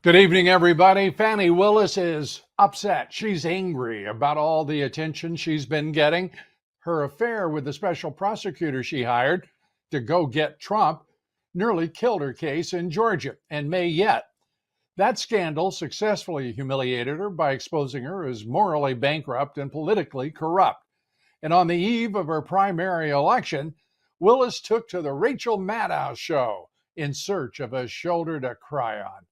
Good evening, everybody. Fannie Willis is upset. She's angry about all the attention she's been getting. Her affair with the special prosecutor she hired to go get Trump nearly killed her case in Georgia and may yet. That scandal successfully humiliated her by exposing her as morally bankrupt and politically corrupt. And on the eve of her primary election, Willis took to the Rachel Maddow show in search of a shoulder to cry on.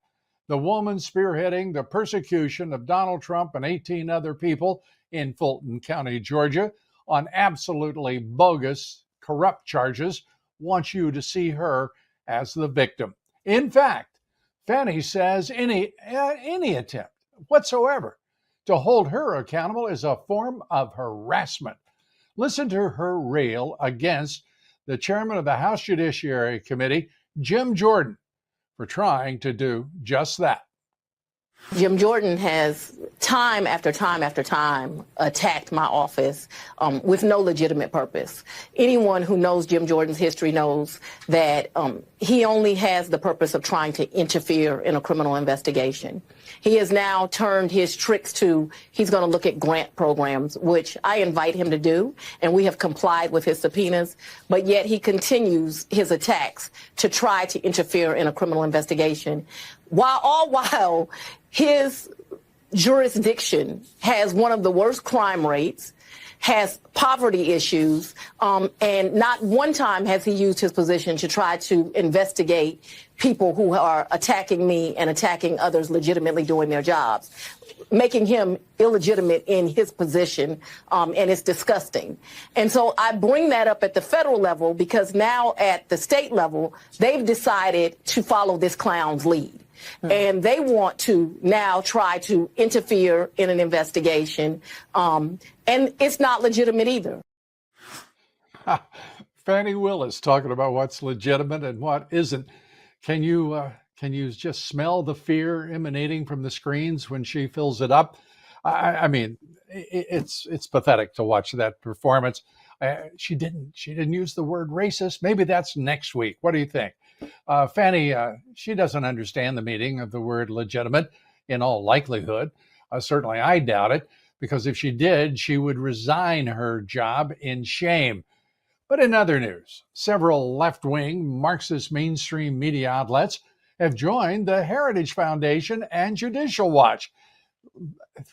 The woman spearheading the persecution of Donald Trump and 18 other people in Fulton County, Georgia, on absolutely bogus, corrupt charges, wants you to see her as the victim. In fact, Fannie says any attempt whatsoever to hold her accountable is a form of harassment. Listen to her rail against the chairman of the House Judiciary Committee, Jim Jordan, for trying to do just that. Jim Jordan has time after time after time attacked my office with no legitimate purpose. Anyone who knows Jim Jordan's history knows that he only has the purpose of trying to interfere in a criminal investigation. He has now turned his tricks to he's going to look at grant programs, which I invite him to do, and we have complied with his subpoenas, but yet he continues his attacks to try to interfere in a criminal investigation, while his jurisdiction has one of the worst crime rates, has poverty issues, and not one time has he used his position to try to investigate people who are attacking me and attacking others legitimately doing their jobs, making him illegitimate in his position, and it's disgusting. And so I bring that up at the federal level because now at the state level, they've decided to follow this clown's lead. And they want to now try to interfere in an investigation. And it's not legitimate either. Fannie Willis talking about what's legitimate and what isn't. Can you just smell the fear emanating from the screens when she fills it up? I mean, it's pathetic to watch that performance. She didn't use the word racist. Maybe that's next week. What do you think? Fannie, she doesn't understand the meaning of the word legitimate in all likelihood. Certainly, I doubt it, because if she did, she would resign her job in shame. But in other news, several left-wing Marxist mainstream media outlets have joined the Heritage Foundation and Judicial Watch.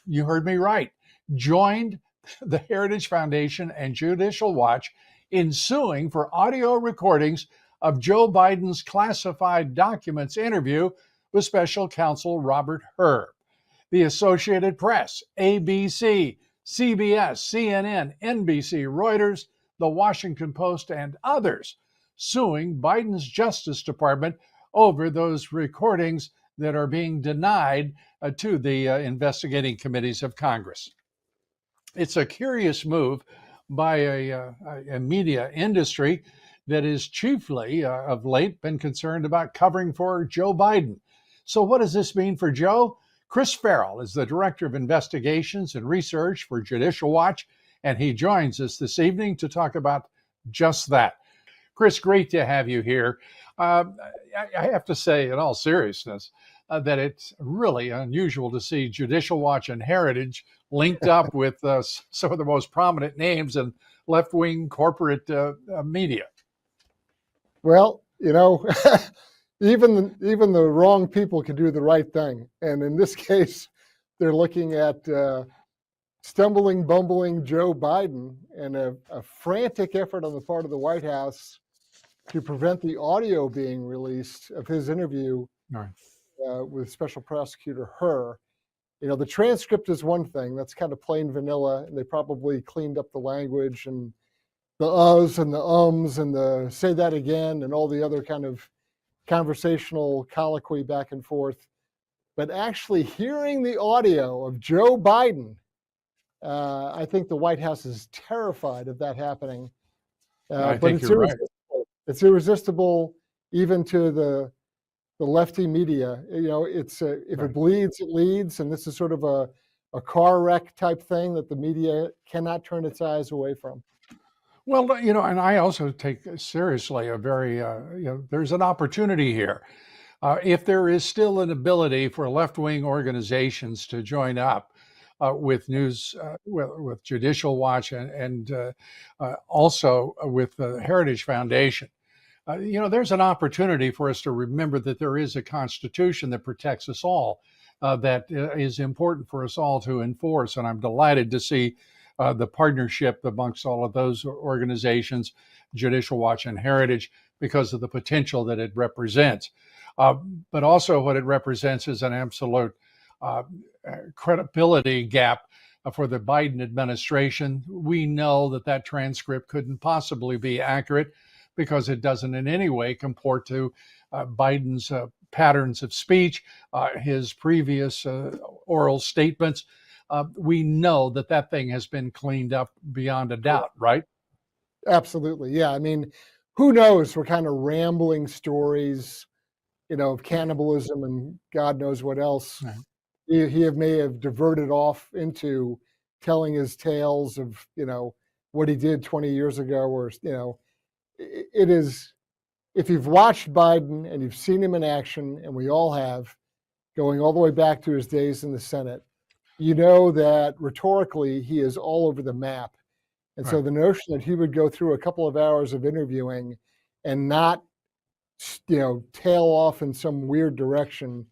You heard me right. Joined the Heritage Foundation and Judicial Watch in suing for audio recordings of Joe Biden's classified documents interview with special counsel Robert Hur. The Associated Press, ABC, CBS, CNN, NBC, Reuters, The Washington Post, and others suing Biden's Justice Department over those recordings that are being denied to the investigating committees of Congress. It's a curious move by a media industry that is chiefly of late been concerned about covering for Joe Biden. So what does this mean for Joe? Chris Farrell is the Director of Investigations and Research for Judicial Watch, and he joins us this evening to talk about just that. Chris, great to have you here. I have to say, in all seriousness, that it's really unusual to see Judicial Watch and Heritage linked up with some of the most prominent names in left-wing corporate media. Well, even the wrong people can do the right thing. And in this case, they're looking at stumbling, bumbling Joe Biden and a frantic effort on the part of the White House to prevent the audio being released of his interview with Special Prosecutor Hur. The transcript is one thing. That's kind of plain vanilla, and they probably cleaned up the language and the uhs and the ums and the say that again and all the other kind of conversational colloquy back and forth. But actually hearing the audio of Joe Biden, I think the White House is terrified of that happening. But it's irresistible. Right. It's irresistible even to the lefty media. It's if it bleeds, it leads, and this is sort of a car wreck type thing that the media cannot turn its eyes away from. Well, and I also take seriously a very, there's an opportunity here. If there is still an ability for left-wing organizations to join up with news, with Judicial Watch and also with the Heritage Foundation, there's an opportunity for us to remember that there is a Constitution that protects us all, that is important for us all to enforce. And I'm delighted to see the partnership amongst all of those organizations, Judicial Watch and Heritage, because of the potential that it represents. But also what it represents is an absolute credibility gap for the Biden administration. We know that that transcript couldn't possibly be accurate because it doesn't in any way comport to Biden's patterns of speech, his previous oral statements. We know that that thing has been cleaned up beyond a doubt, right? Absolutely. Yeah. I mean, who knows what kind of rambling stories, of cannibalism and God knows what else Right. he may have diverted off into telling his tales of, what he did 20 years ago, or, it is, if you've watched Biden and you've seen him in action, and we all have, going all the way back to his days in the Senate, you know that rhetorically he is all over the map. And so Right. the notion that he would go through a couple of hours of interviewing and not, tail off in some weird direction,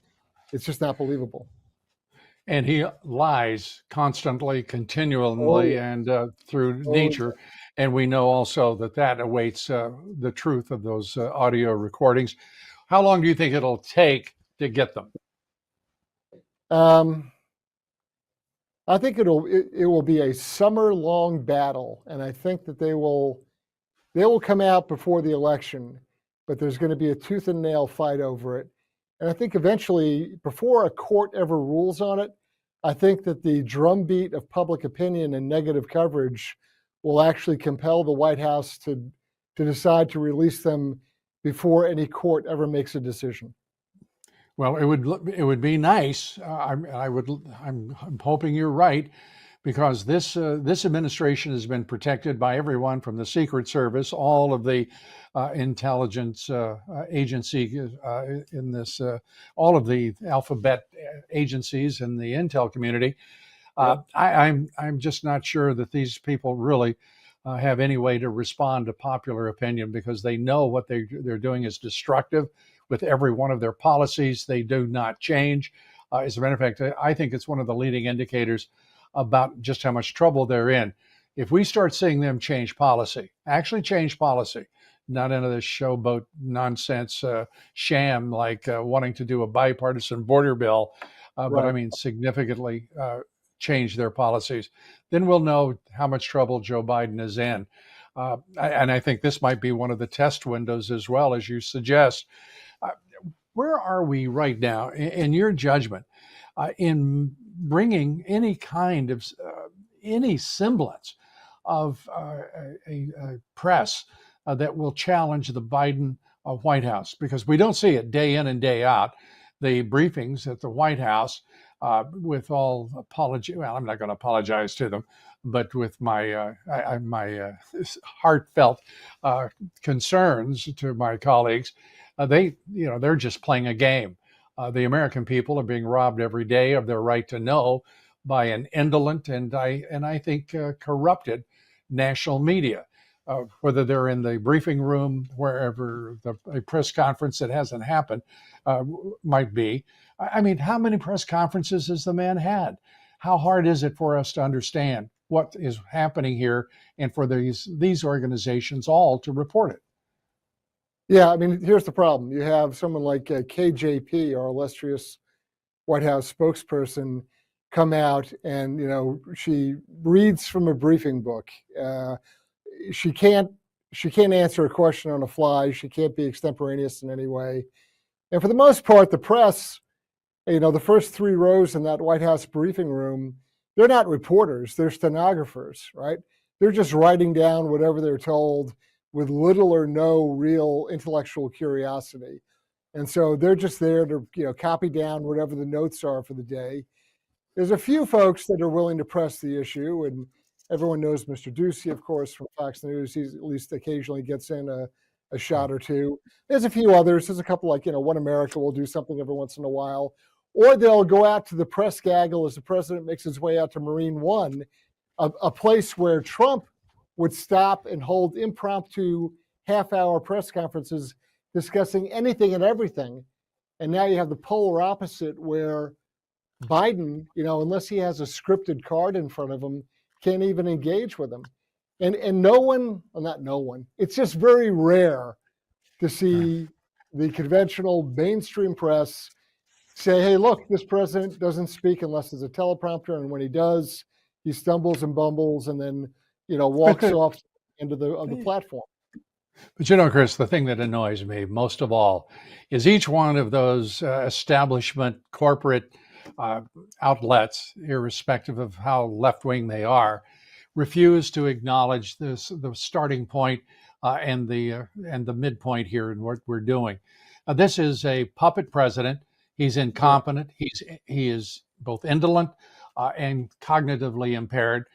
it's just not believable. And he lies constantly, Oh, continually, yeah. and through Oh, nature. And we know also that that awaits the truth of those audio recordings. How long do you think it'll take to get them? yeah. I think it will be a summer-long battle, and I think that they will come out before the election, but there's going to be a tooth and nail fight over it. And I think eventually, before a court ever rules on it, I think that the drumbeat of public opinion and negative coverage will actually compel the White House to decide to release them before any court ever makes a decision. Well, it would be nice. I'm hoping you're right, because this administration has been protected by everyone from the Secret Service, all of the intelligence agency in this, all of the alphabet agencies in the intel community. Yep. I'm just not sure that these people really have any way to respond to popular opinion, because they know what they're doing is destructive. With every one of their policies, they do not change. As a matter of fact, I think it's one of the leading indicators about just how much trouble they're in. If we start seeing them change policy, actually change policy, not into this showboat nonsense sham like wanting to do a bipartisan border bill, but I Right. mean significantly change their policies, then we'll know how much trouble Joe Biden is in. And I think this might be one of the test windows as well, as you suggest. Uh, where are we right now, in your judgment, in bringing any kind of any semblance of a press that will challenge the Biden White House? Because we don't see it day in and day out. The briefings at the White House, with all apology, well, I'm not going to apologize to them, but with my heartfelt concerns to my colleagues, they're just playing a game. The American people are being robbed every day of their right to know by an indolent and I think corrupted national media. Whether they're in the briefing room, wherever a press conference that hasn't happened might be. I mean, how many press conferences has the man had? How hard is it for us to understand what is happening here, and for these organizations all to report it? Yeah, I mean, here's the problem. You have someone like KJP, our illustrious White House spokesperson, come out and, she reads from a briefing book. She can't answer a question on the fly. She can't be extemporaneous in any way. And for the most part, the press, the first three rows in that White House briefing room, they're not reporters, they're stenographers, right? They're just writing down whatever they're told with little or no real intellectual curiosity. And so they're just there to, copy down whatever the notes are for the day. There's a few folks that are willing to press the issue, and everyone knows Mr. Ducey, of course, from Fox News. He at least occasionally gets in a shot or two. There's a few others. There's a couple like, One America will do something every once in a while. Or they'll go out to the press gaggle as the president makes his way out to Marine One, a place where Trump would stop and hold impromptu half-hour press conferences discussing anything and everything. And now you have the polar opposite where Biden, unless he has a scripted card in front of him, can't even engage with him. And no one, well, not no one, it's just very rare to see the conventional mainstream press say, hey, look, this president doesn't speak unless there's a teleprompter. And when he does, he stumbles and bumbles and then, walks off into the platform. But Chris, the thing that annoys me most of all is each one of those establishment corporate outlets, irrespective of how left-wing they are, refuse to acknowledge the starting point and the midpoint here in what we're doing. This is a puppet president. He's incompetent. He is both indolent and cognitively impaired,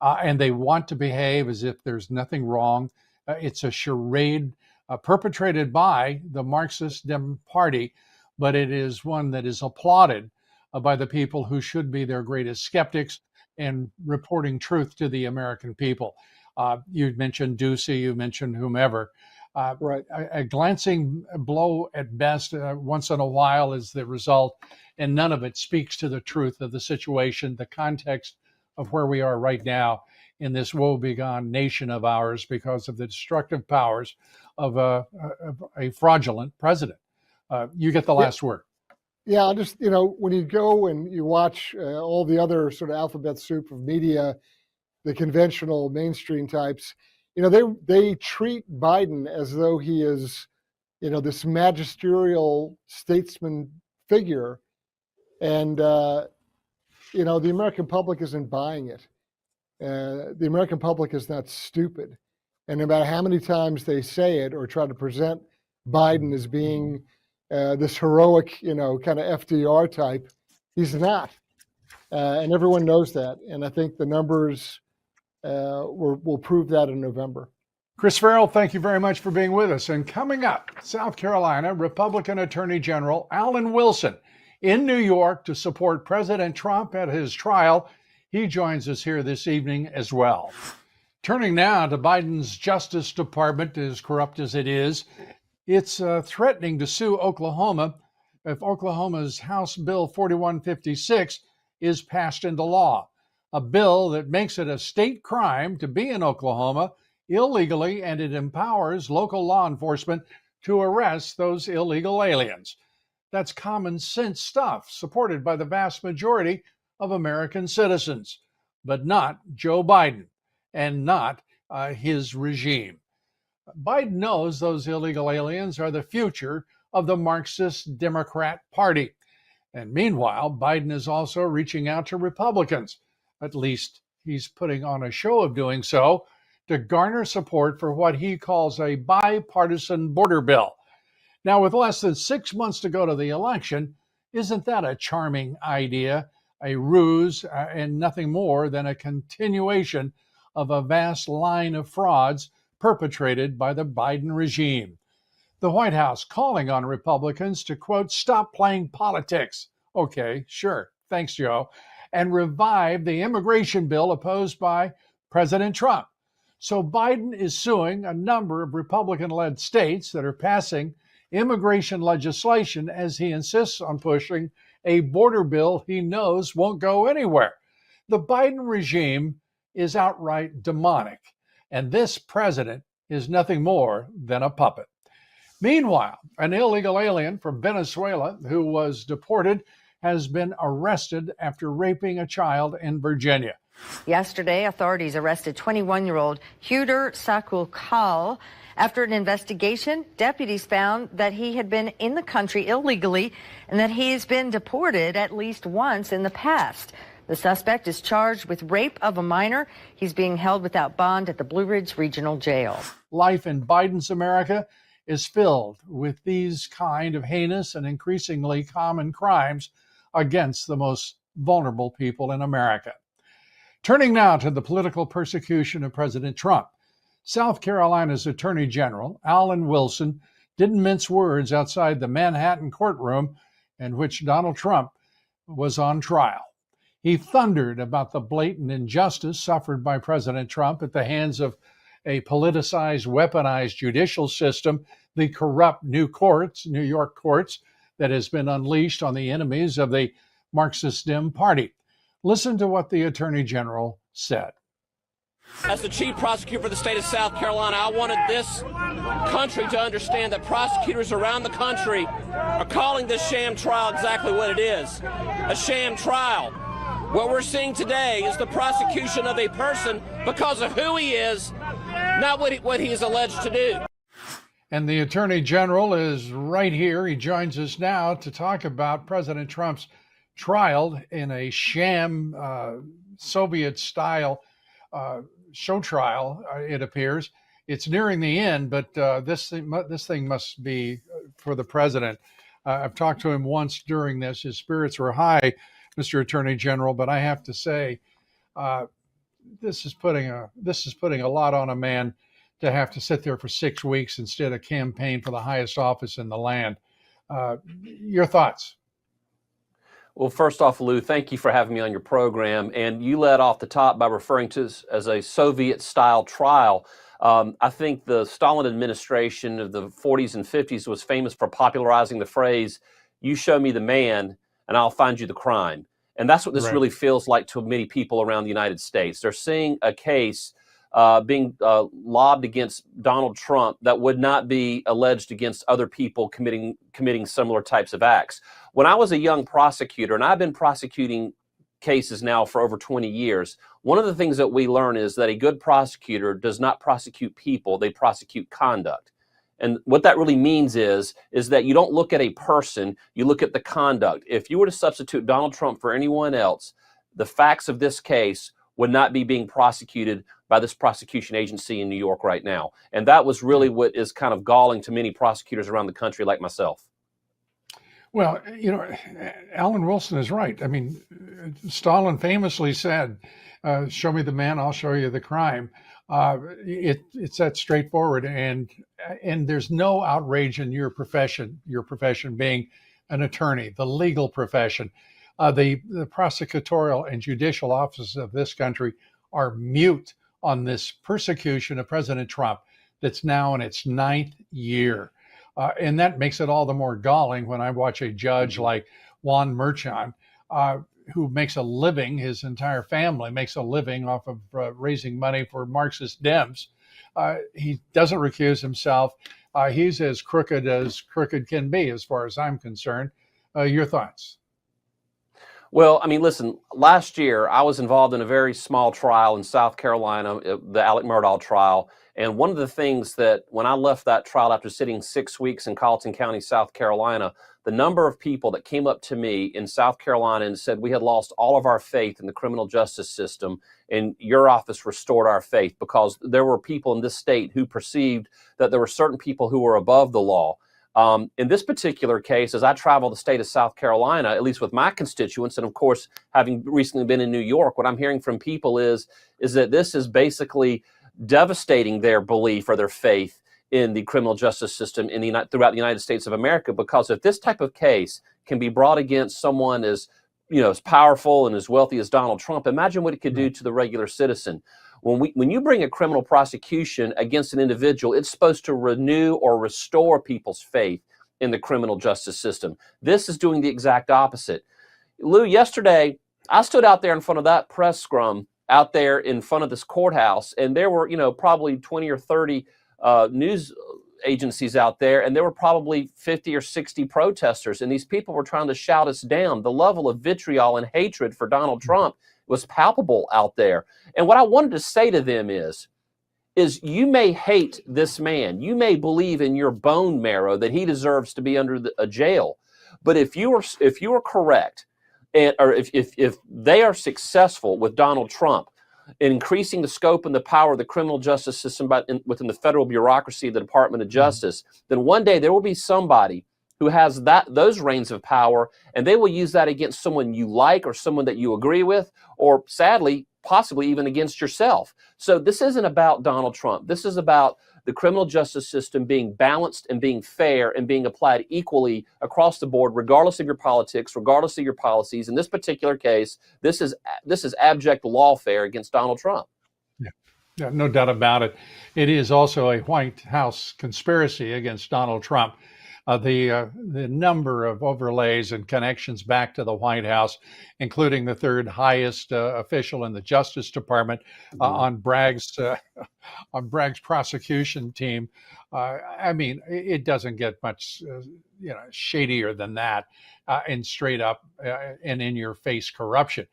and they want to behave as if there's nothing wrong. It's a charade perpetrated by the Marxist Dem Party, but it is one that is applauded by the people who should be their greatest skeptics and reporting truth to the American people. You mentioned Ducey, you mentioned whomever. Right. A glancing blow at best once in a while is the result, and none of it speaks to the truth of the situation, the context of where we are right now in this woebegone nation of ours because of the destructive powers of a fraudulent president. You get the last word. Yeah, I'll just, when you go and you watch all the other sort of alphabet soup of media, the conventional mainstream types, they treat Biden as though he is, this magisterial statesman figure. And, the American public isn't buying it. The American public is not stupid. And no matter how many times they say it or try to present Biden as being this heroic, kind of FDR type, he's not. And everyone knows that. And I think the numbers will prove that in November. Chris Farrell, thank you very much for being with us. And coming up, South Carolina Republican Attorney General Alan Wilson in New York to support President Trump at his trial. He joins us here this evening as well. Turning now to Biden's Justice Department, as corrupt as it is, it's threatening to sue Oklahoma if Oklahoma's House Bill 4156 is passed into law, a bill that makes it a state crime to be in Oklahoma illegally, and it empowers local law enforcement to arrest those illegal aliens. That's common sense stuff supported by the vast majority of American citizens, but not Joe Biden and not his regime. Biden knows those illegal aliens are the future of the Marxist Democrat Party. And meanwhile, Biden is also reaching out to Republicans. At least he's putting on a show of doing so to garner support for what he calls a bipartisan border bill. Now, with less than 6 months to go to the election, isn't that a charming idea, a ruse, and nothing more than a continuation of a vast line of frauds perpetrated by the Biden regime? The White House calling on Republicans to, quote, stop playing politics. Okay, sure. Thanks, Joe. And revive the immigration bill opposed by President Trump. So Biden is suing a number of Republican-led states that are passing immigration legislation as he insists on pushing a border bill he knows won't go anywhere. The Biden regime is outright demonic, and this president is nothing more than a puppet. Meanwhile, an illegal alien from Venezuela who was deported has been arrested after raping a child in Virginia. Yesterday, authorities arrested 21-year-old Huder Sakul After an investigation, deputies found that he had been in the country illegally and that he's been deported at least once in the past. The suspect is charged with rape of a minor. He's being held without bond at the Blue Ridge Regional Jail. Life in Biden's America is filled with these kind of heinous and increasingly common crimes against the most vulnerable people in America. Turning now to the political persecution of President Trump. South Carolina's Attorney General, Alan Wilson, didn't mince words outside the Manhattan courtroom in which Donald Trump was on trial. He thundered about the blatant injustice suffered by President Trump at the hands of a politicized, weaponized judicial system, the corrupt New York courts, that has been unleashed on the enemies of the Marxist Dem Party. Listen to what the Attorney General said. As the chief prosecutor for the state of South Carolina, I wanted this country to understand that prosecutors around the country are calling this sham trial exactly what it is, a sham trial. What we're seeing today is the prosecution of a person because of who he is, not what he is alleged to do. And the Attorney General is right here. He joins us now to talk about President Trump's trial in a sham Soviet-style show trial, it appears. It's nearing the end, but this thing must be for the president. I've talked to him once during this. His spirits were high, Mr. Attorney General, but I have to say, this is putting a lot on a man to have to sit there for 6 weeks instead of campaign for the highest office in the land. Your thoughts? Well, first off, Lou, thank you for having me on your program. And you led off the top by referring to this as a Soviet-style trial. I think the Stalin administration of the 40s and 50s was famous for popularizing the phrase, "You show me the man, and I'll find you the crime." And that's what this really feels like to many people around the United States. They're seeing a case being lobbed against Donald Trump that would not be alleged against other people committing similar types of acts. When I was a young prosecutor, and I've been prosecuting cases now for over 20 years, one of the things that we learn is that a good prosecutor does not prosecute people, they prosecute conduct. And what that really means is that you don't look at a person, you look at the conduct. If you were to substitute Donald Trump for anyone else, the facts of this case would not be being prosecuted by this prosecution agency in New York right now. And that was really what is kind of galling to many prosecutors around the country like myself. Well, Alan Wilson is right. I mean, Stalin famously said, show me the man, I'll show you the crime. It's that straightforward. And there's no outrage in your profession being an attorney, the legal profession. The prosecutorial and judicial offices of this country are mute on this persecution of President Trump that's now in its 9th year. And that makes it all the more galling when I watch a judge like Juan Merchan, who makes a living, his entire family makes a living off of raising money for Marxist Dems. He doesn't recuse himself. He's as crooked can be, as far as I'm concerned. Your thoughts? Well, I mean, listen, last year I was involved in a very small trial in South Carolina, the Alec Murdaugh trial. And one of the things that when I left that trial after sitting 6 weeks in Colleton County, South Carolina, the number of people that came up to me in South Carolina and said, we had lost all of our faith in the criminal justice system, and your office restored our faith, because there were people in this state who perceived that there were certain people who were above the law. In this particular case, as I travel the state of South Carolina, at least with my constituents, and of course, having recently been in New York, what I'm hearing from people is that this is basically devastating their belief or their faith in the criminal justice system throughout the United States of America. Because if this type of case can be brought against someone as powerful and as wealthy as Donald Trump, imagine what it could do to the regular citizen. When you bring a criminal prosecution against an individual, it's supposed to renew or restore people's faith in the criminal justice system. This is doing the exact opposite. Lou, yesterday, I stood out there in front of that press scrum out there in front of this courthouse, and there were, probably 20 or 30 news agencies out there, and there were probably 50 or 60 protesters, and these people were trying to shout us down. The level of vitriol and hatred for Donald Trump was palpable out there. And what I wanted to say to them is you may hate this man. You may believe in your bone marrow that he deserves to be under a jail. But if you are correct, or if they are successful with Donald Trump in increasing the scope and the power of the criminal justice system within the federal bureaucracy of the Department of Justice, then one day there will be somebody who has those reins of power, and they will use that against someone you like or someone that you agree with, or sadly, possibly even against yourself. So this isn't about Donald Trump. This is about the criminal justice system being balanced and being fair and being applied equally across the board, regardless of your politics, regardless of your policies. In this particular case, this is abject lawfare against Donald Trump. Yeah, no doubt about it. It is also a White House conspiracy against Donald Trump. The number of overlays and connections back to the White House, including the third highest official in the Justice Department, on Bragg's prosecution team. I mean, it doesn't get much shadier than that, and straight up and in your face corruption.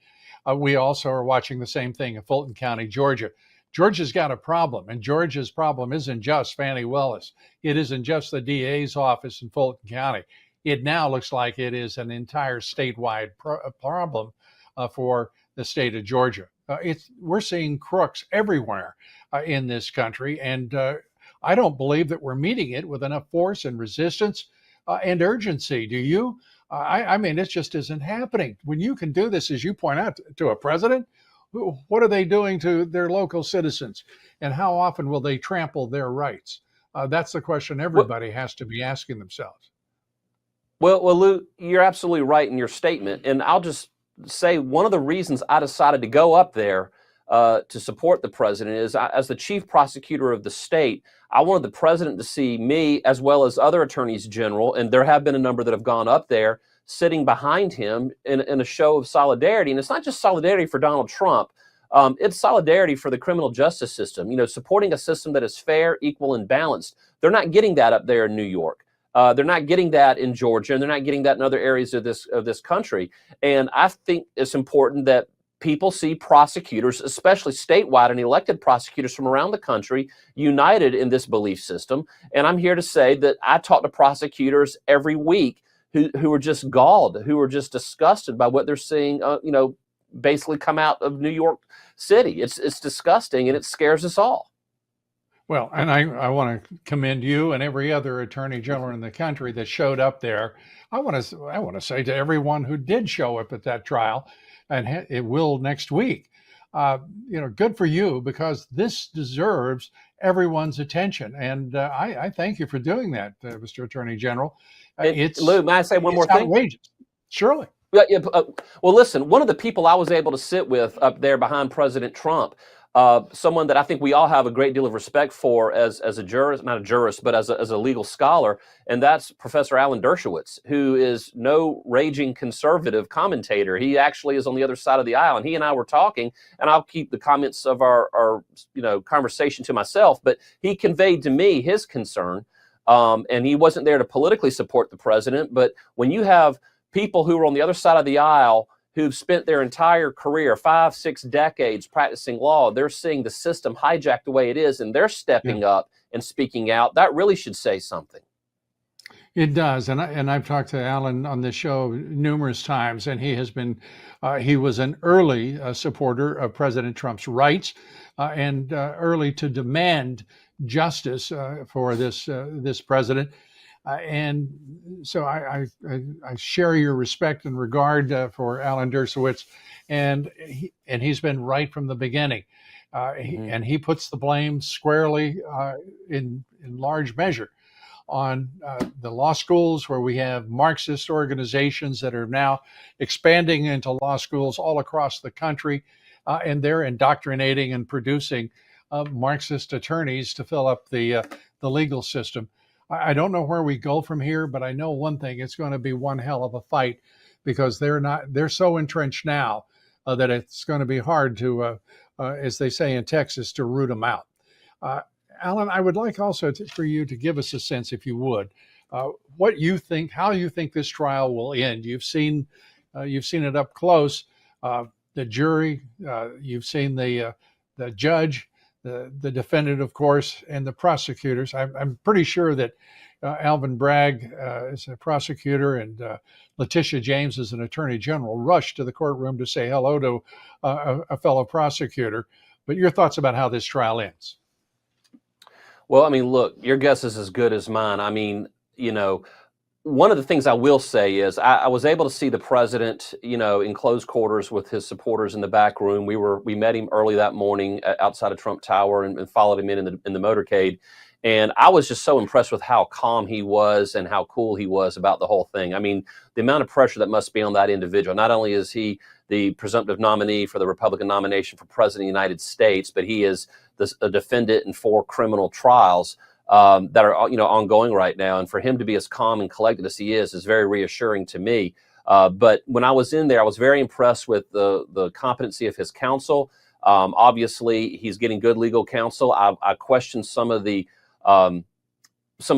We also are watching the same thing in Fulton County, Georgia. Georgia's got a problem, and Georgia's problem isn't just Fannie Willis. It isn't just the DA's office in Fulton County. It now looks like it is an entire statewide problem for the state of Georgia. We're seeing crooks everywhere in this country, and I don't believe that we're meeting it with enough force and resistance and urgency. Do you? I mean, it just isn't happening. When you can do this, as you point out, to a president, what are they doing to their local citizens? And how often will they trample their rights? That's the question everybody has to be asking themselves. Well, Lou, you're absolutely right in your statement. And I'll just say one of the reasons I decided to go up there to support the president is, as the chief prosecutor of the state, I wanted the president to see me as well as other attorneys general, and there have been a number that have gone up there, sitting behind him in a show of solidarity. And it's not just solidarity for Donald Trump. It's solidarity for the criminal justice system, supporting a system that is fair, equal, and balanced. They're not getting that up there in New York. They're not getting that in Georgia, and they're not getting that in other areas of this country. And I think it's important that people see prosecutors, especially statewide and elected prosecutors from around the country, united in this belief system. And I'm here to say that I talk to prosecutors every week who are just galled, who are just disgusted by what they're seeing, basically come out of New York City. It's disgusting, and it scares us all. Well, and I want to commend you and every other attorney general in the country that showed up there. I want to say to everyone who did show up at that trial, and it will next week, good for you, because this deserves everyone's attention. And I thank you for doing that, Mr. Attorney General. Lou, may I say one more thing? Outrageous. Surely. Well, listen, one of the people I was able to sit with up there behind President Trump, someone that I think we all have a great deal of respect for as a jurist, not a jurist, but as a legal scholar, and that's Professor Alan Dershowitz, who is no raging conservative commentator. He actually is on the other side of the aisle, and he and I were talking, and I'll keep the comments of our conversation to myself, but he conveyed to me his concern, and he wasn't there to politically support the president, but when you have people who are on the other side of the aisle who've spent their entire career, 5-6 decades practicing law, they're seeing the system hijacked the way it is, and they're stepping up and speaking out. That really should say something. It does, and I've talked to Alan on this show numerous times, and he was an early supporter of President Trump's rights, and early to demand justice for this president. And so I share your respect and regard for Alan Dershowitz, and he's been right from the beginning. And he puts the blame squarely in large measure on the law schools, where we have Marxist organizations that are now expanding into law schools all across the country, and they're indoctrinating and producing Marxist attorneys to fill up the legal system. I don't know where we go from here, but I know one thing: it's going to be one hell of a fight, because they're so entrenched now that it's going to be hard to, as they say in Texas, to root them out. Alan, I would like also for you to give us a sense, if you would, what you think, how you think this trial will end. You've seen it up close. The jury, you've seen the judge, the defendant, of course, and the prosecutors. I'm pretty sure that Alvin Bragg is a prosecutor, and Letitia James is an attorney general, rushed to the courtroom to say hello to a fellow prosecutor. But your thoughts about how this trial ends? Well, I mean, look, your guess is as good as mine. I mean, one of the things I will say is I was able to see the president, in close quarters with his supporters in the back room. We met him early that morning outside of Trump Tower and followed him in the motorcade. And I was just so impressed with how calm he was and how cool he was about the whole thing. I mean, the amount of pressure that must be on that individual. Not only is he the presumptive nominee for the Republican nomination for president of the United States, but he is a defendant in 4 criminal trials that are ongoing right now. And for him to be as calm and collected as he is very reassuring to me. But when I was in there, I was very impressed with the competency of his counsel. Obviously, he's getting good legal counsel. I questioned some of the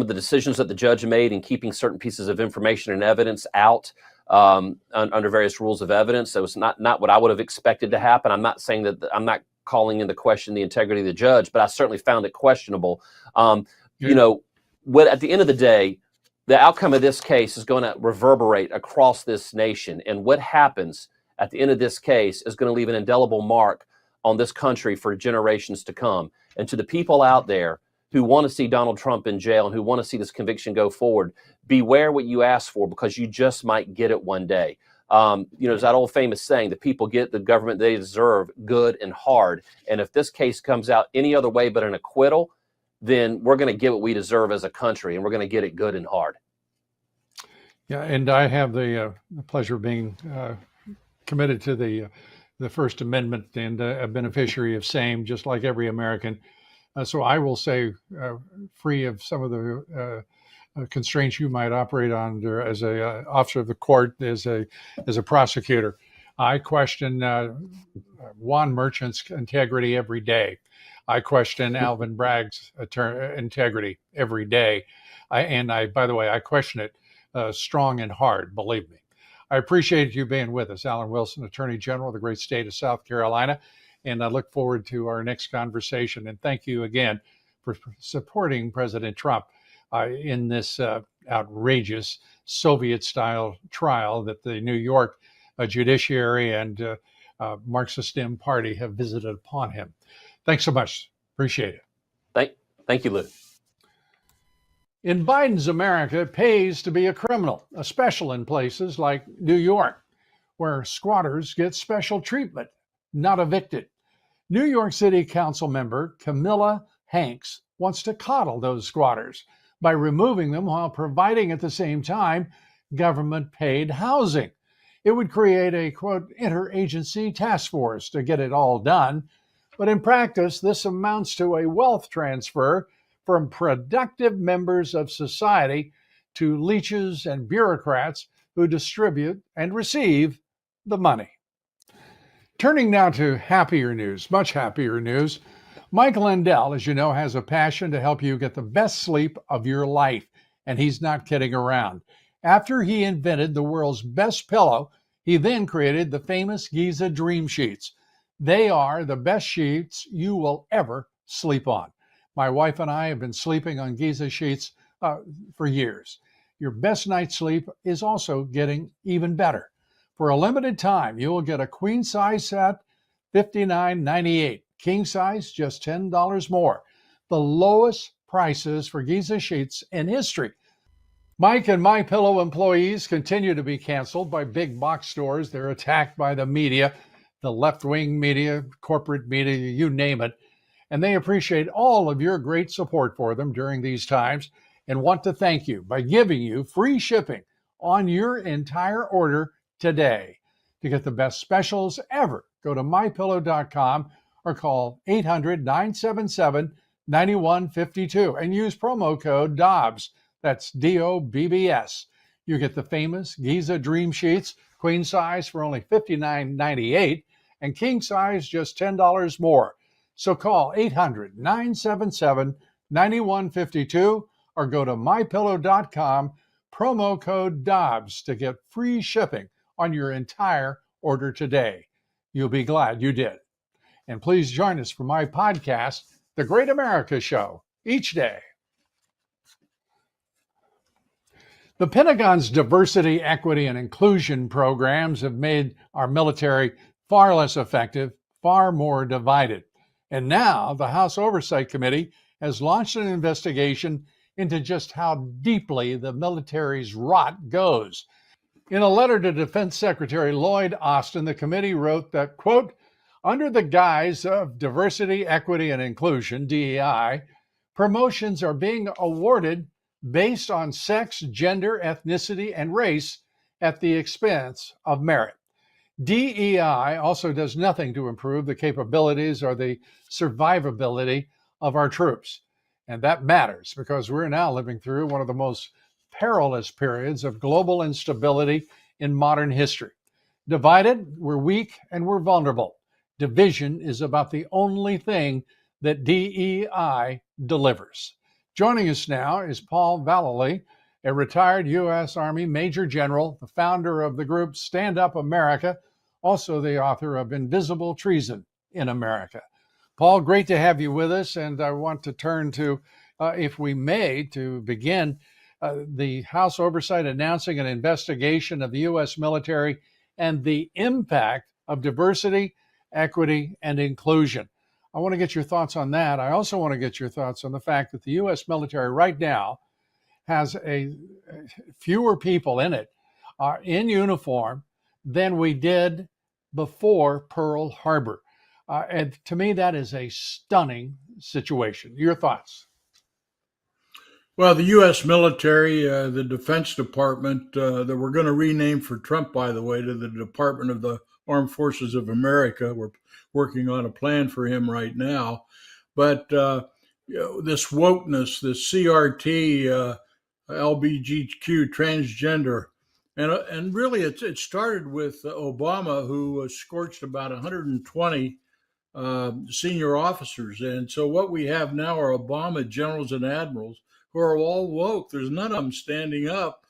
decisions that the judge made in keeping certain pieces of information and evidence out under various rules of evidence. That was not what I would have expected to happen. I'm not saying that I'm not calling into question the integrity of the judge, but I certainly found it questionable. At the end of the day, the outcome of this case is going to reverberate across this nation. And what happens at the end of this case is going to leave an indelible mark on this country for generations to come. And to the people out there who want to see Donald Trump in jail and who want to see this conviction go forward, beware what you ask for, because you just might get it one day. There's that old famous saying that people get the government they deserve, good and hard. And if this case comes out any other way but an acquittal, then we're going to get what we deserve as a country, and we're going to get it good and hard. Yeah, and I have the pleasure of being committed to the First Amendment and a beneficiary of same, just like every American. So I will say, free of some of the constraints you might operate under as a officer of the court, as a prosecutor, I question Juan Merchant's integrity every day. I question Alvin Bragg's integrity every day. By the way, I question it strong and hard, believe me. I appreciate you being with us, Alan Wilson, Attorney General of the great state of South Carolina, and I look forward to our next conversation. And thank you again for supporting President Trump in this outrageous Soviet-style trial that the New York judiciary and Marxist-Dem Party have visited upon him. Thanks so much. Appreciate it. Thank you, Lou. In Biden's America, it pays to be a criminal, especially in places like New York, where squatters get special treatment, not evicted. New York City Council member Camilla Hanks wants to coddle those squatters by removing them while providing at the same time government-paid housing. It would create a, quote, interagency task force to get it all done. But in practice, this amounts to a wealth transfer from productive members of society to leeches and bureaucrats who distribute and receive the money. Turning now to happier news, much happier news. Mike Lindell, as you know, has a passion to help you get the best sleep of your life, and he's not kidding around. After he invented the world's best pillow, he then created the famous Giza Dream Sheets. They are the best sheets you will ever sleep on. My wife and I have been sleeping on Giza sheets for years. Your best night's sleep is also getting even better. For a limited time, you will get a queen size set, $59.98. King size, just $10 more. The lowest prices for Giza sheets in history. Mike and My Pillow employees continue to be canceled by big box stores. They're attacked by the media, the left-wing media, corporate media, you name it. And they appreciate all of your great support for them during these times and want to thank you by giving you free shipping on your entire order today. To get the best specials ever, go to mypillow.com or call 800-977-9152 and use promo code Dobbs. That's DOBBS. You get the famous Giza Dream Sheets, queen size for only $59.98 and king size just $10 more. So call 800-977-9152 or go to mypillow.com, promo code Dobbs to get free shipping on your entire order today. You'll be glad you did. And please join us for my podcast, The Great America Show, each day. The Pentagon's diversity, equity, and inclusion programs have made our military far less effective, far more divided. And now the House Oversight Committee has launched an investigation into just how deeply the military's rot goes. In a letter to Defense Secretary Lloyd Austin, the committee wrote that, quote, under the guise of diversity, equity, and inclusion, DEI, promotions are being awarded based on sex, gender, ethnicity, and race at the expense of merit. DEI also does nothing to improve the capabilities or the survivability of our troops. And that matters because we're now living through one of the most perilous periods of global instability in modern history. Divided, we're weak and we're vulnerable. Division is about the only thing that DEI delivers. Joining us now is Paul Vallely, a retired U.S. Army Major General, the founder of the group Stand Up America, also the author of Invisible Treason in America. Paul, great to have you with us, and I want to turn to, if we may, to begin, the House Oversight announcing an investigation of the U.S. military and the impact of diversity, equity, and inclusion. I want to get your thoughts on that. I also want to get your thoughts on the fact that the U.S. military right now has fewer people in it in uniform than we did before Pearl Harbor. And to me, that is a stunning situation. Your thoughts? Well, the U.S. military, the Defense Department, that we're going to rename for Trump, by the way, to the Department of the Armed Forces of America. We're working on a plan for him right now. But this wokeness, this CRT, LBGQ, transgender, and really it started with Obama, who scorched about 120 senior officers. And so what we have now are Obama generals and admirals who are all woke. There's none of them standing up.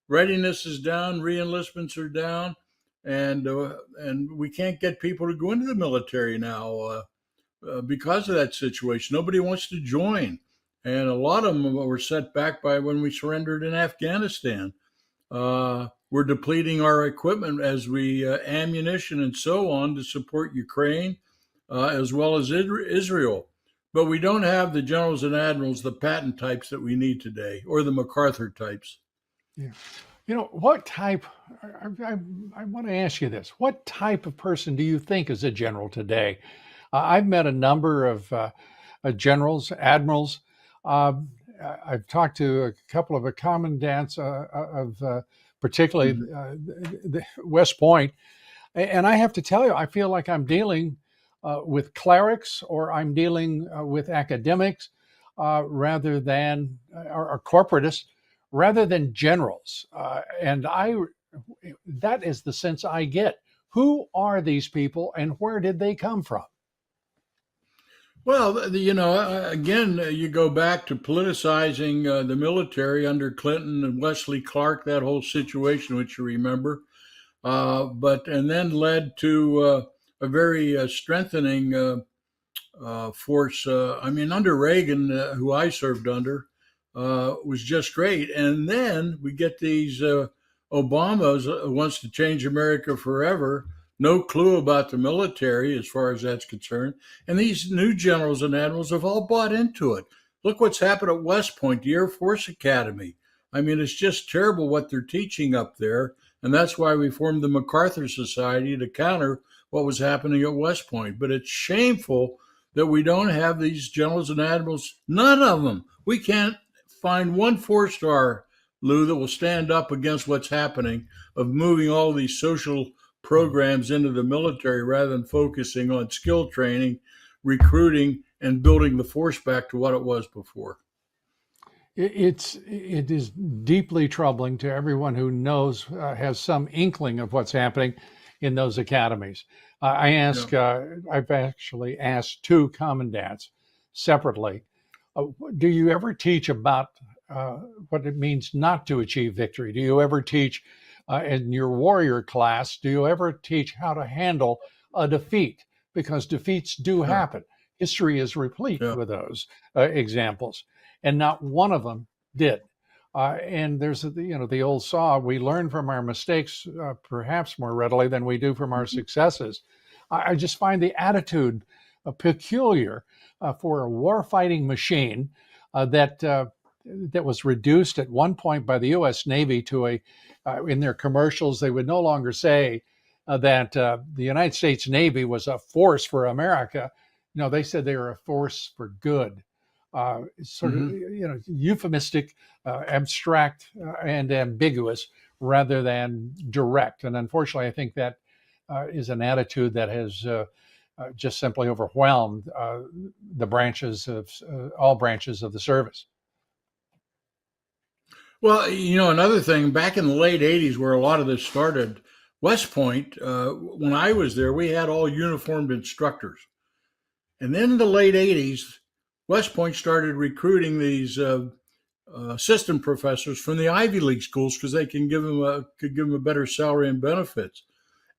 Readiness is down, re-enlistments are down, and we can't get people to go into the military now because of that situation. Nobody wants to join, and a lot of them were set back by when we surrendered in Afghanistan. We're depleting our equipment as we ammunition and so on to support Ukraine as well as Israel. But we don't have the generals and admirals, the Patton types that we need today, or the MacArthur types. Yeah. You know, what type, I want to ask you this, what type of person do you think is a general today? I've met a number of generals, admirals. I've talked to a couple of the commandants of particularly the West Point. And I have to tell you, I feel like I'm dealing with clerics, or I'm dealing with academics rather than, or corporatists, rather than generals. And that is the sense I get. Who are these people and where did they come from? Well, again, you go back to politicizing the military under Clinton and Wesley Clark, that whole situation, which you remember, and then led to a very strengthening force. Under Reagan, who I served under, was just great. And then we get these Obamas who wants to change America forever. No clue about the military as far as that's concerned. And these new generals and admirals have all bought into it. Look what's happened at West Point, the Air Force Academy. It's just terrible what they're teaching up there. And that's why we formed the MacArthur Society to counter what was happening at West Point. But it's shameful that we don't have these generals and admirals, none of them. We can't find one 4-star, Lou, that will stand up against what's happening of moving all these social programs into the military rather than focusing on skill training, recruiting, and building the force back to what it was before. It is deeply troubling to everyone who knows, has some inkling of what's happening in those academies. I've actually asked two commandants separately, do you ever teach about what it means not to achieve victory? Do you ever teach in your warrior class, do you ever teach how to handle a defeat? Because defeats do happen. History is replete with those examples, and not one of them did. And there's the old saw: we learn from our mistakes perhaps more readily than we do from our successes. I just find the attitude peculiar for a war-fighting machine that that was reduced at one point by the U.S. Navy to in their commercials, they would no longer say that the United States Navy was a force for America. No, they said they were a force for good. Sort of, euphemistic, abstract, and ambiguous rather than direct. And unfortunately, I think that is an attitude that has just simply overwhelmed the branches of all branches of the service. Well, another thing, back in the late 80s, where a lot of this started, West Point, when I was there, we had all uniformed instructors. And then in the late 80s, West Point started recruiting these assistant professors from the Ivy League schools because they could give them a better salary and benefits.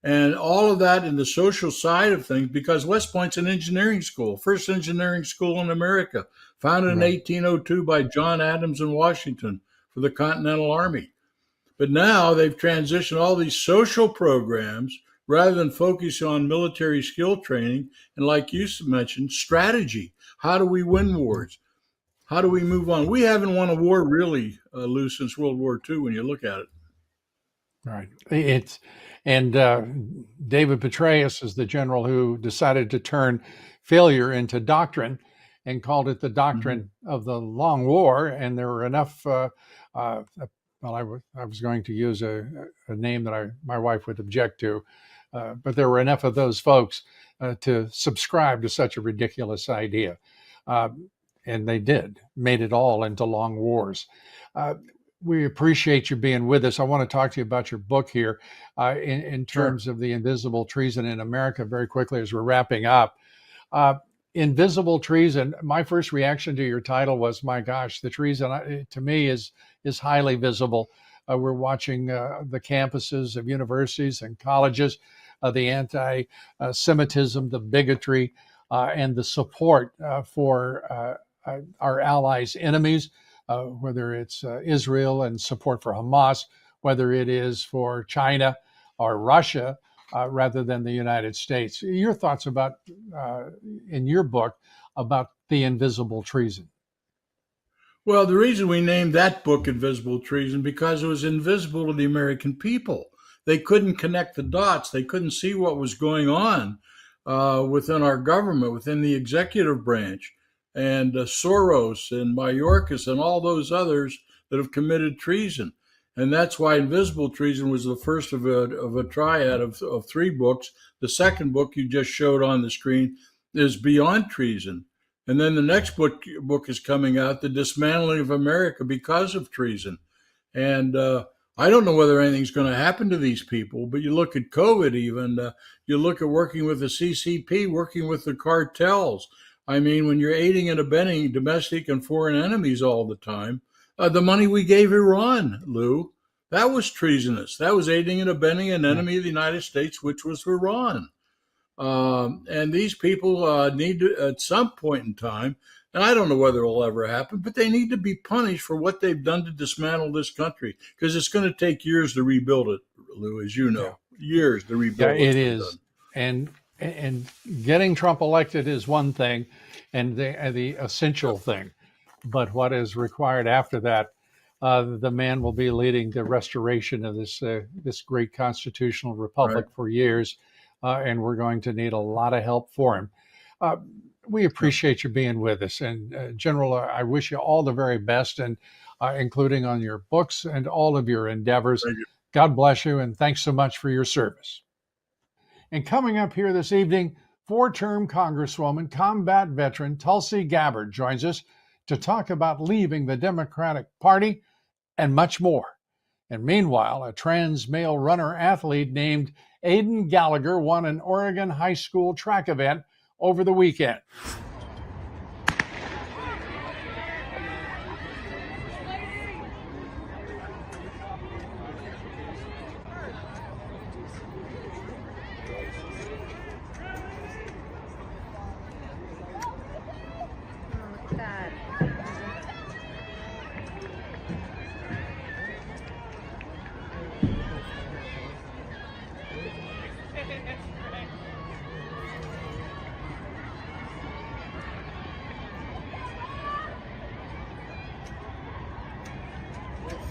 And all of that in the social side of things, because West Point's an engineering school, first engineering school in America, founded in 1802 by John Adams in Washington for the Continental Army. But now they've transitioned all these social programs rather than focus on military skill training. And like you mentioned, strategy. How do we win wars? How do we move on? We haven't won a war really, Lou, since World War II when you look at it. Right. David Petraeus is the general who decided to turn failure into doctrine and called it the doctrine of the long war. And there were enough, I was going to use a name that my wife would object to, but there were enough of those folks to subscribe to such a ridiculous idea. And they made it all into long wars. We appreciate you being with us. I want to talk to you about your book here in terms of the invisible treason in America very quickly as we're wrapping up. Invisible treason, my first reaction to your title was, my gosh, the treason to me is highly visible. We're watching the campuses of universities and colleges, the anti-Semitism, the bigotry, and the support for our allies' enemies. Whether it's Israel and support for Hamas, whether it is for China or Russia, rather than the United States. Your thoughts about, in your book, about the invisible treason? Well, the reason we named that book Invisible Treason, because it was invisible to the American people. They couldn't connect the dots. They couldn't see what was going on within our government, within the executive branch. And Soros and Mayorkas and all those others that have committed treason. And that's why Invisible Treason was the first of a triad of three books. The second book you just showed on the screen is Beyond Treason. And then the next book is coming out, The Dismantling of America Because of Treason. And I don't know whether anything's going to happen to these people, but you look at COVID even, you look at working with the CCP, working with the cartels. I mean, when you're aiding and abetting domestic and foreign enemies all the time, the money we gave Iran, Lou, that was treasonous. That was aiding and abetting an enemy of the United States, which was Iran. And these people need to, at some point in time, and I don't know whether it will ever happen, but they need to be punished for what they've done to dismantle this country, because it's going to take years to rebuild it, Lou, as you know, years to rebuild it. Yeah, it is. And getting Trump elected is one thing, and the essential thing. But what is required after that, the man will be leading the restoration of this great constitutional republic for years, and we're going to need a lot of help for him. We appreciate you being with us. And General, I wish you all the very best, and including on your books and all of your endeavors. God bless you, and thanks so much for your service. And coming up here this evening, four-term Congresswoman, combat veteran Tulsi Gabbard joins us to talk about leaving the Democratic Party and much more. And meanwhile, a trans male runner-athlete named Aiden Gallagher won an Oregon high school track event over the weekend.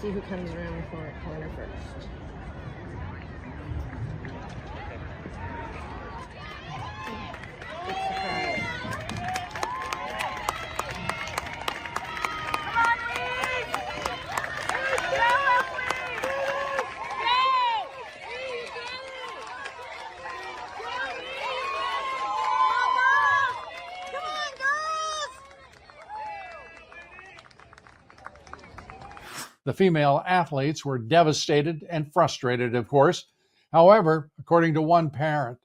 see who comes around the corner first. Big surprise. The female athletes were devastated and frustrated, of course. However, according to one parent,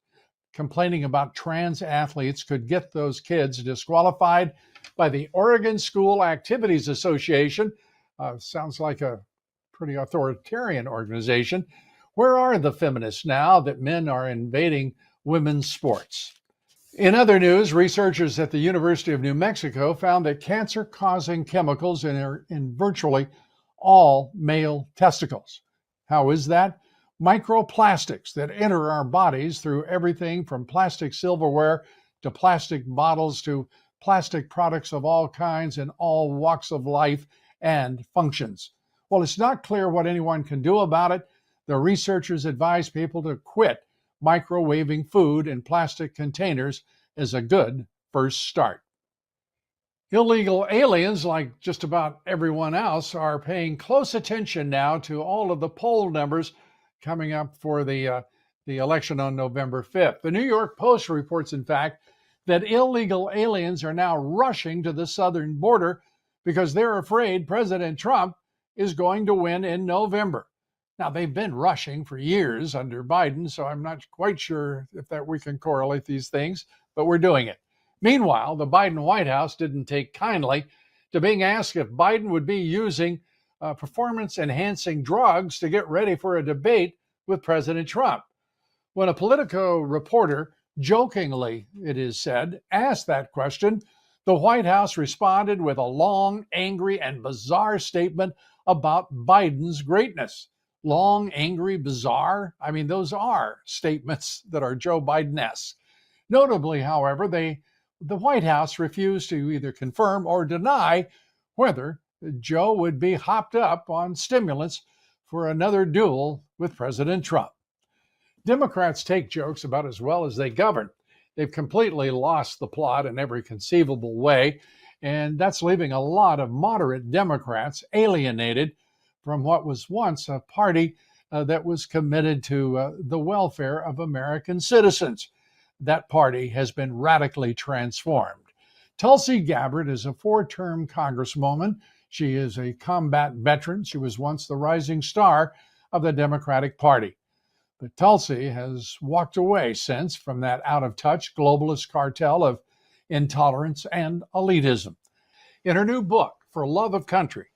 complaining about trans athletes could get those kids disqualified by the Oregon School Activities Association. Sounds like a pretty authoritarian organization. Where are the feminists now that men are invading women's sports? In other news, researchers at the University of New Mexico found that cancer-causing chemicals in virtually all male testicles. How is that? Microplastics that enter our bodies through everything from plastic silverware to plastic bottles to plastic products of all kinds in all walks of life and functions. Well, it's not clear what anyone can do about it. The researchers advise people to quit microwaving food in plastic containers as a good first start. Illegal aliens, like just about everyone else, are paying close attention now to all of the poll numbers coming up for the election on November 5th. The New York Post reports, in fact, that illegal aliens are now rushing to the southern border because they're afraid President Trump is going to win in November. Now, they've been rushing for years under Biden, so I'm not quite sure if that we can correlate these things, but we're doing it. Meanwhile, the Biden White House didn't take kindly to being asked if Biden would be using performance-enhancing drugs to get ready for a debate with President Trump. When a Politico reporter, jokingly, it is said, asked that question, the White House responded with a long, angry, and bizarre statement about Biden's greatness. Long, angry, bizarre? I mean, those are statements that are Joe Biden-esque. Notably, however, the White House refused to either confirm or deny whether Joe would be hopped up on stimulants for another duel with President Trump. Democrats take jokes about as well as they govern. They've completely lost the plot in every conceivable way, and that's leaving a lot of moderate Democrats alienated from what was once a party that was committed to the welfare of American citizens. That party has been radically transformed. Tulsi Gabbard is a 4-term congresswoman. She is a combat veteran. She was once the rising star of the Democratic Party. But Tulsi has walked away since from that out-of-touch globalist cartel of intolerance and elitism. In her new book, For Love of Country,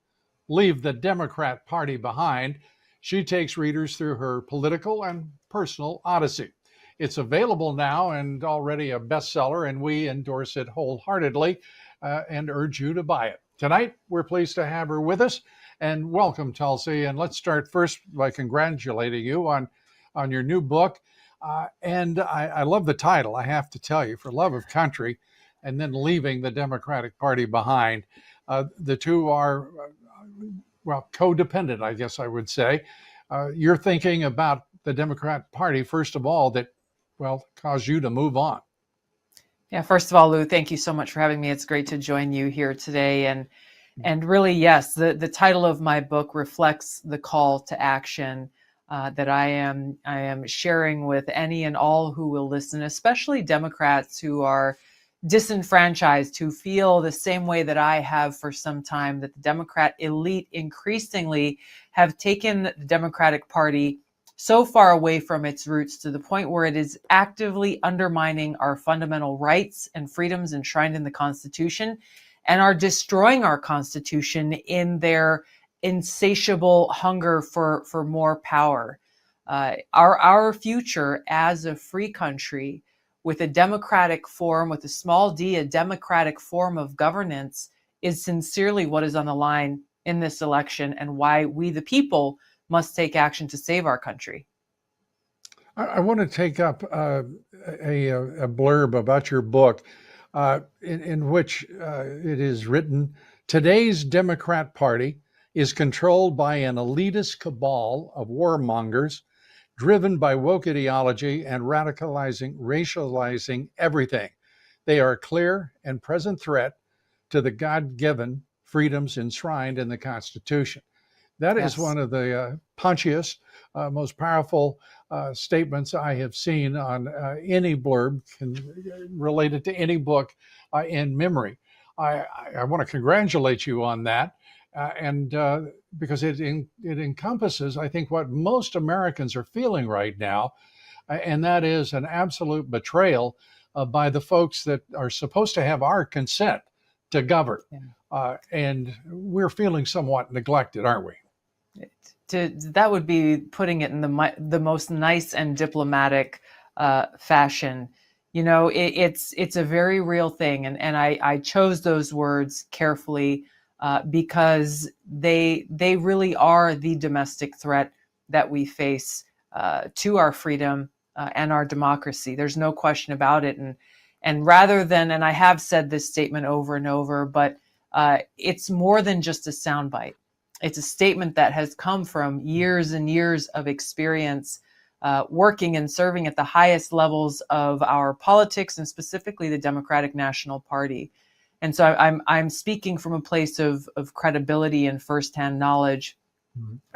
Leave the Democrat Party Behind, she takes readers through her political and personal odyssey. It's available now and already a bestseller, and we endorse it wholeheartedly and urge you to buy it. Tonight, we're pleased to have her with us, and welcome, Tulsi. And let's start first by congratulating you on your new book. And I love the title, I have to tell you, For Love of Country, and then Leaving the Democratic Party Behind. The two are, well, codependent, I guess I would say. You're thinking about the Democrat Party, first of all, that, well, caused you to move on. Yeah, first of all, Lou, thank you so much for having me. It's great to join you here today. And really, yes, the title of my book reflects the call to action that I am sharing with any and all who will listen, especially Democrats who are disenfranchised, who feel the same way that I have for some time, that the Democrat elite increasingly have taken the Democratic Party so far away from its roots to the point where it is actively undermining our fundamental rights and freedoms enshrined in the Constitution, and are destroying our Constitution in their insatiable hunger for more power. Our future as a free country with a democratic form, with a small d, a democratic form of governance, is sincerely what is on the line in this election, and why we, the people, must take action to save our country. I want to take up a blurb about your book in which it is written, today's Democrat Party is controlled by an elitist cabal of warmongers driven by woke ideology and racializing everything. They are a clear and present threat to the God-given freedoms enshrined in the Constitution. That is Yes. one of the punchiest, most powerful statements I have seen on any blurb related to any book in memory. I want to congratulate you on that, and because it encompasses, I think, what most Americans are feeling right now, and that is an absolute betrayal by the folks that are supposed to have our consent to govern. Yeah. And we're feeling somewhat neglected, aren't we? That would be putting it in the most nice and diplomatic fashion. You know, it's a very real thing, and I chose those words carefully because they really are the domestic threat that we face to our freedom and our democracy. There's no question about it. And rather than, and I have said this statement over and over, but it's more than just a soundbite. It's a statement that has come from years and years of experience working and serving at the highest levels of our politics, and specifically the Democratic National Party. And so I'm speaking from a place of credibility and firsthand knowledge,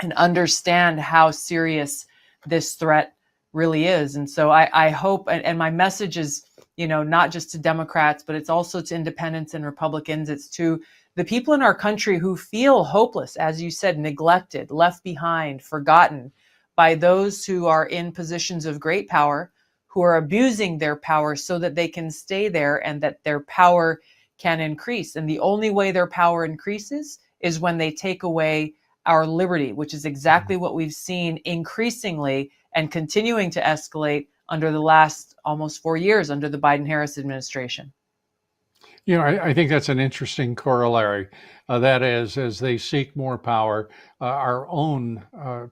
and understand how serious this threat really is. And so I hope, and my message is, you know, not just to Democrats, but it's also to independents and Republicans. It's to the people in our country who feel hopeless, as you said, neglected, left behind, forgotten by those who are in positions of great power, who are abusing their power so that they can stay there and that their power can increase. And the only way their power increases is when they take away our liberty, which is exactly what we've seen increasingly and continuing to escalate under the last almost 4 years under the Biden-Harris administration. You know, I think that's an interesting corollary. That is, as they seek more power, our own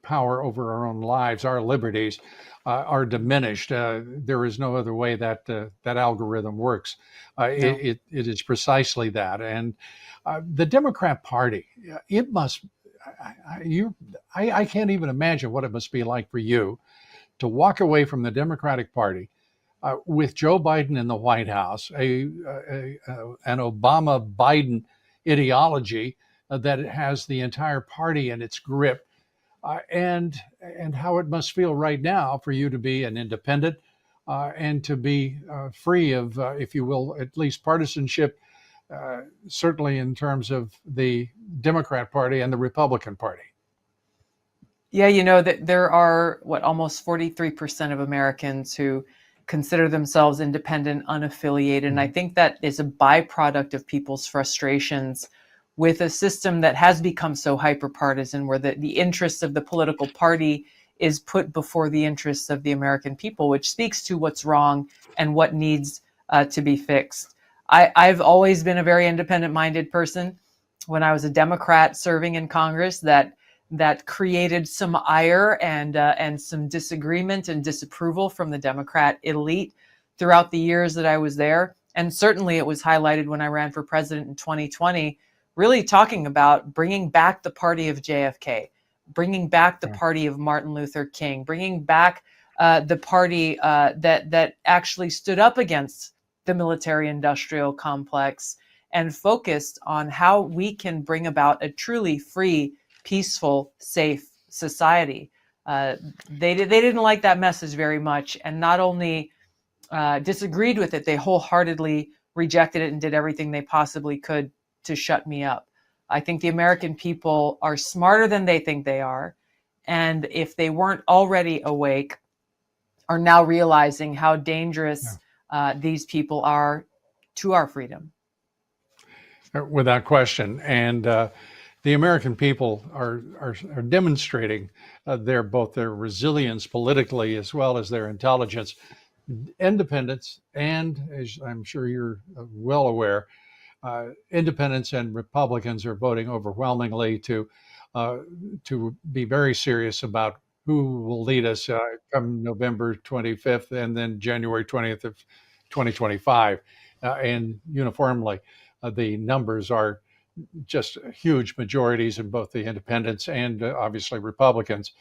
power over our own lives, our liberties, are diminished. There is no other way that that algorithm works. No. It is precisely that. And the Democrat Party, it must. I can't even imagine what it must be like for you to walk away from the Democratic Party with Joe Biden in the White House, an Obama-Biden ideology that has the entire party in its grip, and how it must feel right now for you to be an independent and to be free of, if you will, at least partisanship, certainly in terms of the Democrat Party and the Republican Party. Yeah, you know, that there are almost 43% of Americans who consider themselves independent, unaffiliated. And I think that is a byproduct of people's frustrations with a system that has become so hyper-partisan, where the interests of the political party is put before the interests of the American people, which speaks to what's wrong and what needs to be fixed. I've always been a very independent-minded person. When I was a Democrat serving in Congress, that created some ire and some disagreement and disapproval from the Democrat elite throughout the years that I was there. And certainly it was highlighted when I ran for president in 2020, really talking about bringing back the party of JFK, bringing back the party of Martin Luther King, bringing back the party that actually stood up against the military-industrial complex and focused on how we can bring about a truly free, peaceful, safe society. They didn't like that message very much, and not only disagreed with it, they wholeheartedly rejected it and did everything they possibly could to shut me up. I think the American people are smarter than they think they are, and if they weren't already awake, are now realizing how dangerous these people are to our freedom. Without question. And the American people are demonstrating both their resilience politically as well as their intelligence, independence, and as I'm sure you're well aware, independents and Republicans are voting overwhelmingly to be very serious about who will lead us come November 25th and then January 20th of 2025. And uniformly, the numbers are just huge majorities in both the independents and obviously Republicans.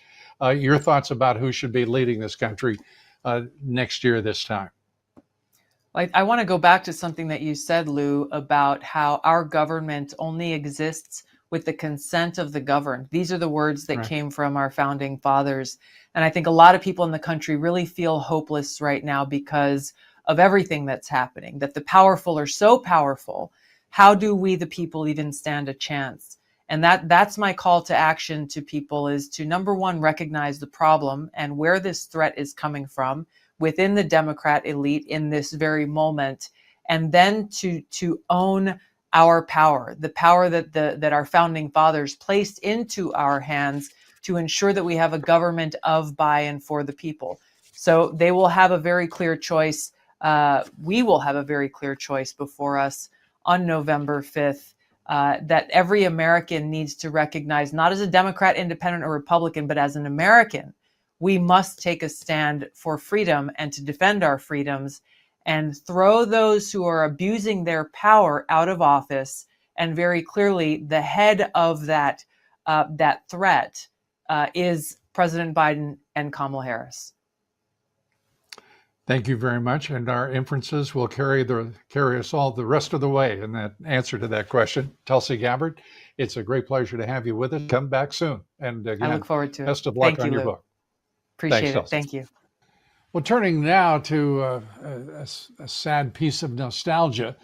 Your thoughts about who should be leading this country next year this time? I want to go back to something that you said, Lou, about how our government only exists with the consent of the governed. These are the words that came from our founding fathers. And I think a lot of people in the country really feel hopeless right now because of everything that's happening, that the powerful are so powerful. How do we, the people, even stand a chance? And that's my call to action to people, is to, number one, recognize the problem and where this threat is coming from within the Democrat elite in this very moment, and then to own our power, the power that our founding fathers placed into our hands to ensure that we have a government of, by, and for the people. So they will have a very clear choice. We will have a very clear choice before us on November 5th that every American needs to recognize, not as a Democrat, Independent, or Republican, but as an American. We must take a stand for freedom and to defend our freedoms and throw those who are abusing their power out of office. And very clearly, the head of that threat is President Biden and Kamala Harris. Thank you very much. And our inferences will carry us all the rest of the way in that answer to that question. Tulsi Gabbard, it's a great pleasure to have you with us. Come back soon. And again, I look forward to it. Best of luck on your Lou. book. Appreciate Thanks, it. Tulsi. Thank you. Well, turning now to a sad piece of nostalgia.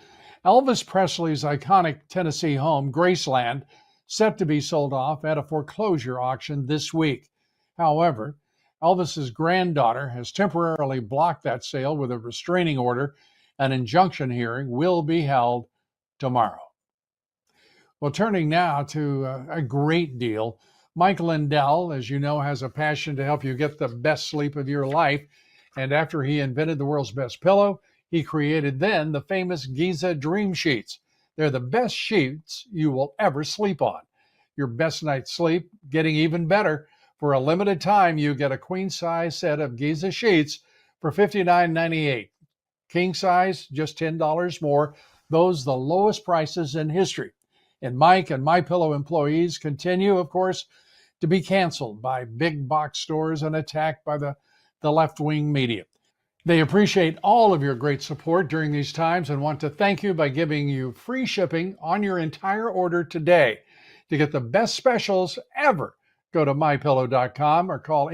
Elvis Presley's iconic Tennessee home, Graceland, set to be sold off at a foreclosure auction this week. However, Elvis's granddaughter has temporarily blocked that sale with a restraining order. An injunction hearing will be held tomorrow. Well, turning now to a great deal. Mike Lindell, as you know, has a passion to help you get the best sleep of your life. And after he invented the world's best pillow, he created then the famous Giza Dream Sheets. They're the best sheets you will ever sleep on. Your best night's sleep getting even better. For a limited time, you get a queen size set of Giza sheets for $59.98. King size, just $10 more. Those the lowest prices in history. And Mike and MyPillow employees continue, of course, to be canceled by big box stores and attacked by the left-wing media. They appreciate all of your great support during these times and want to thank you by giving you free shipping on your entire order today. To get the best specials ever, go to mypillow.com or call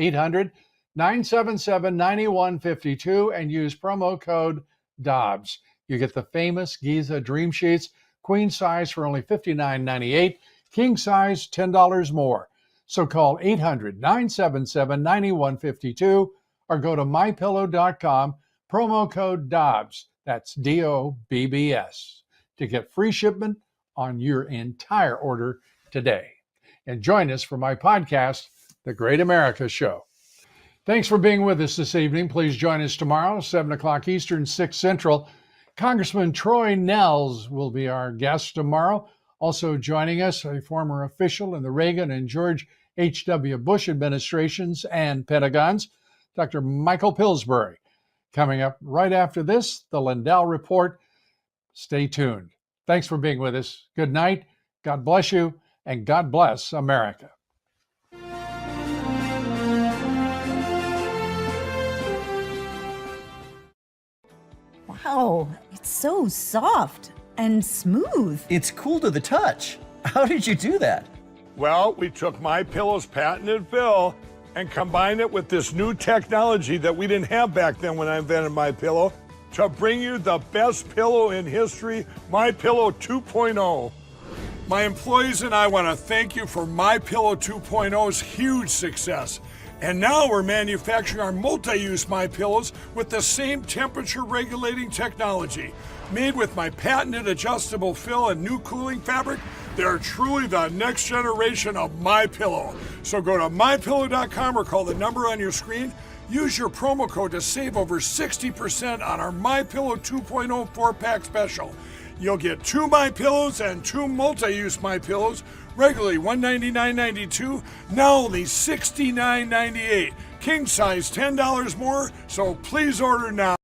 800-977-9152 and use promo code Dobbs. You get the famous Giza Dream Sheets, queen size for only $59.98, king size $10 more. So call 800-977-9152 or go to mypillow.com, promo code Dobbs, that's DOBBS, to get free shipment on your entire order today. And join us for my podcast, The Great America Show. Thanks for being with us this evening. Please join us tomorrow, 7 o'clock Eastern, 6 Central. Congressman Troy Nehls will be our guest tomorrow. Also joining us, a former official in the Reagan and George H.W. Bush administrations and Pentagons, Dr. Michael Pillsbury. Coming up right after this, the Lindell Report. Stay tuned. Thanks for being with us. Good night. God bless you, and God bless America. Wow, it's so soft and smooth. It's cool to the touch. How did you do that? Well, we took MyPillow's patented fill and combined it with this new technology that we didn't have back then when I invented MyPillow to bring you the best pillow in history, MyPillow 2.0. My employees and I want to thank you for MyPillow 2.0's huge success. And now we're manufacturing our multi-use MyPillows with the same temperature regulating technology. Made with my patented adjustable fill and new cooling fabric, they're truly the next generation of MyPillow. So go to mypillow.com or call the number on your screen. Use your promo code to save over 60% on our MyPillow 2.0 4-pack special. You'll get 2 MyPillows and 2 multi-use MyPillows, regularly $199.92, now only $69.98. King size $10 more, so please order now.